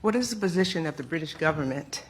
What is the position of the British government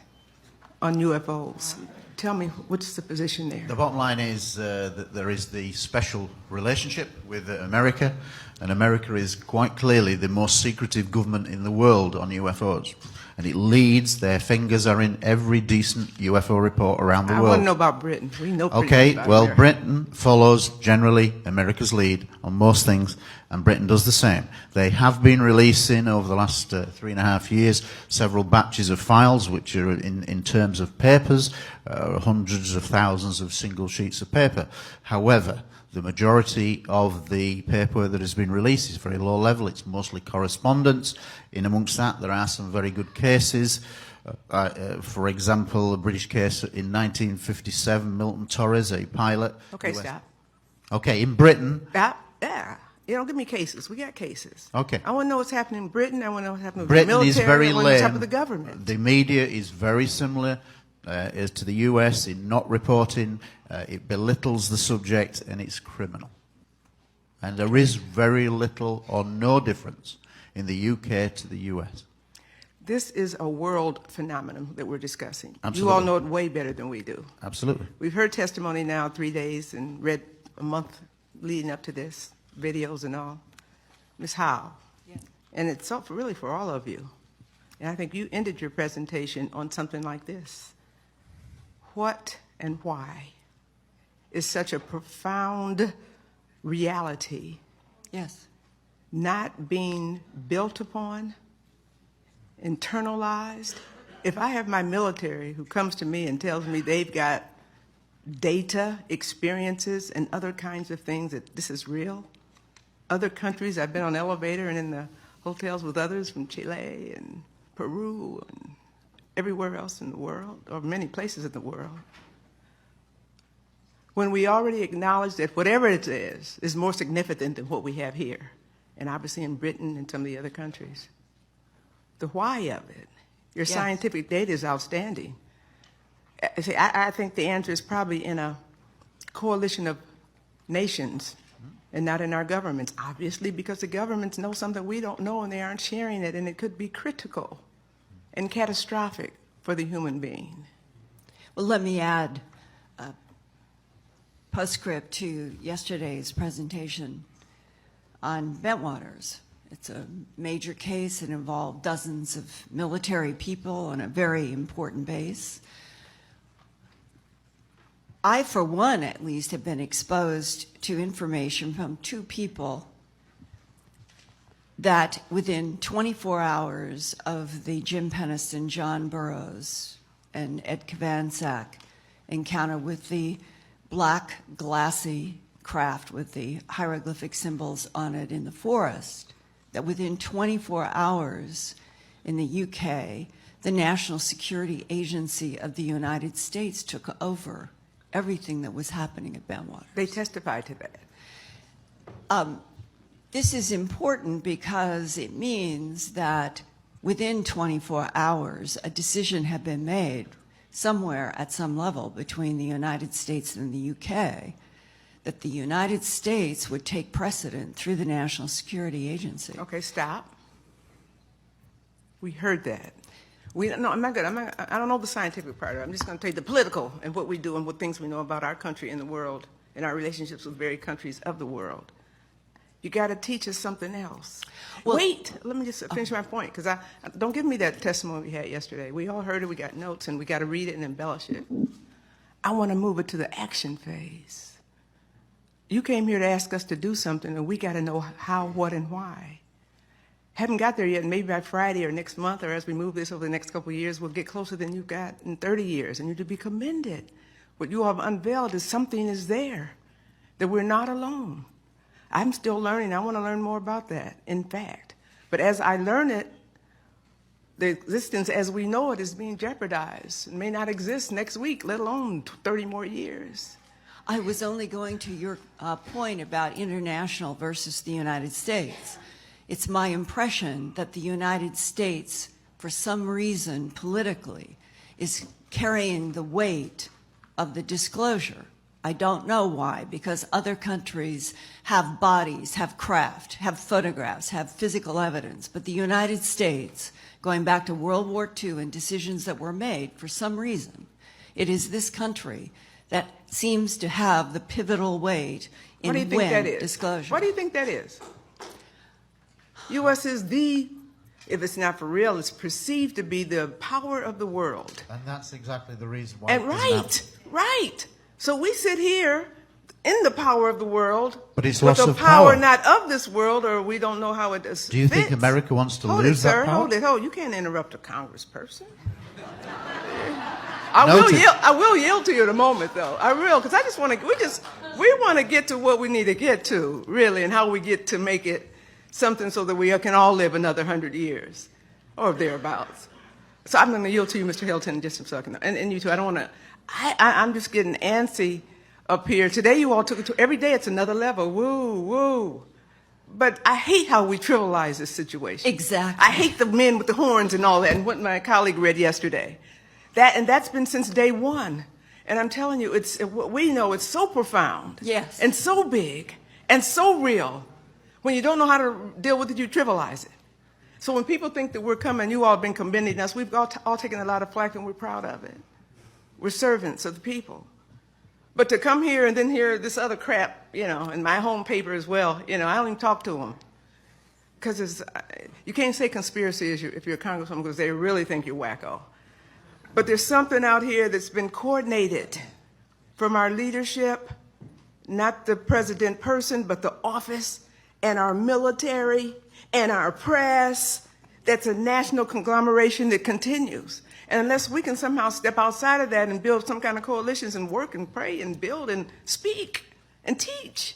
on UFOs? Tell me, what's the position there? The bottom line is that there is the special relationship with America, and America is quite clearly the most secretive government in the world on UFOs. And it leads, their fingers are in every decent UFO report around the world. I want to know about Britain. We know pretty Okay, much about well, America. Britain follows generally America's lead on most things, and Britain does the same. They have been releasing over the last 3.5 years several batches of files, which are in terms of papers, hundreds of thousands of single sheets of paper. However, the majority of the paperwork that has been released is very low level. It's mostly correspondence. In amongst that, there are some very good cases. For example, a British case in 1957, Milton Torres, a pilot. Okay, stop. Okay, in Britain. Stop. Yeah. You don't give me cases. We got cases. Okay. I want to know what's happening in Britain. I want to know what's happening with Britain the military. is very I want to know what's lame. happening with the government. The media is very similar as to the US in not reporting. It belittles the subject, and it's criminal. And there is very little or no difference in the UK to the US. This is a world phenomenon that we're discussing. Absolutely. You all know it way better than we do. Absolutely. We've heard testimony now 3 days and read a month leading up to this, videos and all. Ms. Howe, Yes. and it's so really for all of you, and I think you ended your presentation on something like this. What and why is such a profound reality Yes. not being built upon, internalized? If I have my military who comes to me and tells me they've got data, experiences, and other kinds of things that this is real, other countries, I've been on elevator and in the hotels with others from Chile and Peru and everywhere else in the world, or many places in the world. When we already acknowledge that whatever it is more significant than what we have here, and obviously in Britain and some of the other countries. The why of it, your Yes. scientific data is outstanding. See, I think the answer is probably in a coalition of nations and not in our governments, obviously, because the governments know something we don't know and they aren't sharing it, and it could be critical and catastrophic for the human being. Well, let me add a postscript to yesterday's presentation on Bentwaters. It's a major case. It involved dozens of military people on a very important base. I, for one, at least, have been exposed to information from two people that within 24 hours of the Jim Penniston, John Burroughs, and Ed Kovansack encounter with the black, glassy craft with the hieroglyphic symbols on it in the forest, that within 24 hours in the UK, the National Security Agency of the United States took over everything that was happening at Bentwaters. They testified to that. This is important because it means that within 24 hours, a decision had been made somewhere at some level between the United States and the UK that the United States would take precedent through the National Security Agency. Okay, stop. We heard that. No, I'm not good. I don't know the scientific part of it. I'm just going to tell you the political and what we do and what things we know about our country and the world and our relationships with various countries of the world. You got to teach us something else. Well, wait, let me just finish my point, because don't give me that testimony we had yesterday. We all heard it, we got notes, and we got to read it and embellish it. I want to move it to the action phase. You came here to ask us to do something, and we got to know how, what, and why. Haven't got there yet, and maybe by Friday or next month, or as we move this over the next couple of years, we'll get closer than you've got in 30 years, and you're to be commended. What you have unveiled is something is there, that we're not alone. I'm still learning. I want to learn more about that, in fact. But as I learn it, the existence as we know it is being jeopardized. It may not exist next week, let alone 30 more years. I was only going to your point about international versus the United States. It's my impression that the United States, for some reason politically, is carrying the weight of the disclosure. I don't know why, because other countries have bodies, have craft, have photographs, have physical evidence, but the United States going back to World War II and decisions that were made for some reason, it is this country that seems to have the pivotal weight in What do you think that when is? disclosure. What do you think that is? U.S. is if it's not for real, it's perceived to be the power of the world. And that's exactly the reason why. And it doesn't have- right. So we sit here in the power of the world, But it's with loss the of power power. not of this world, or we don't know how it does. Do you think America wants to Hold lose it, that sir. power? Hold it. You can't interrupt a congressperson. Noted. I will yield to you in a moment, though. I will, because I just want to. We want to get to what we need to get to, really, and how we get to make it something so that we can all live another 100 years, or thereabouts. So I'm going to yield to you, Mr. Hilton, in just a second, and you too. I don't want to. I'm just getting antsy up here. Today, you all took it to every day. It's another level. Woo, woo. But I hate how we trivialize this situation. Exactly. I hate the men with the horns and all that, and what my colleague read yesterday. That's been since day one. And I'm telling you, we know it's so profound. Yes. And so big and so real. When you don't know how to deal with it, you trivialize it. So when people think that we're coming, you all have been commending us, we've all taken a lot of flack and we're proud of it. We're servants of the people. But to come here and then hear this other crap, in my home paper as well, I don't even talk to them. Because you can't say conspiracy if you're a congresswoman, because they really think you're wacko. But there's something out here that's been coordinated from our leadership, not the president person, but the office and our military and our press. That's a national conglomeration that continues. And unless we can somehow step outside of that and build some kind of coalitions and work and pray and build and speak and teach,